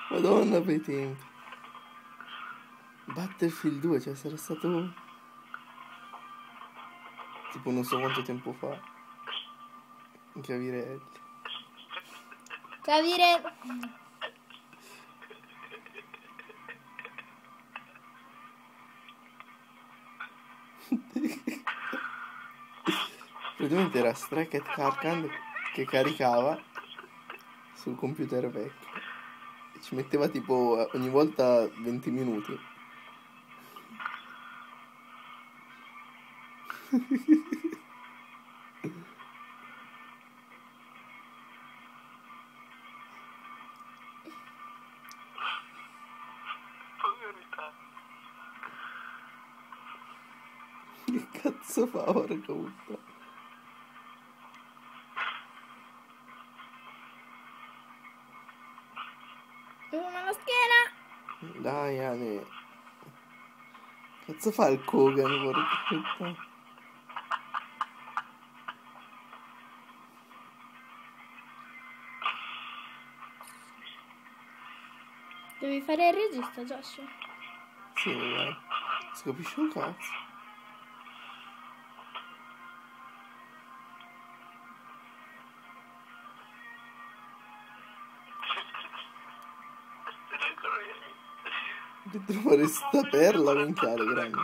Madonna per i tempi. Battlefield 2, cioè sarà stato tipo non so quanto tempo fa. Cavirelli. Capire. Praticamente era Stracket Karkand che caricava sul computer vecchio e ci metteva tipo ogni volta 20 minuti. Che cazzo fa ora comunque? Una alla schiena. Dai Ale. Cazzo fa il Kogan, porca puttana? Devi fare il regista, Joshua. Sì, dai. Si capisce un cazzo. Di trovare sta perla, minchiale grande.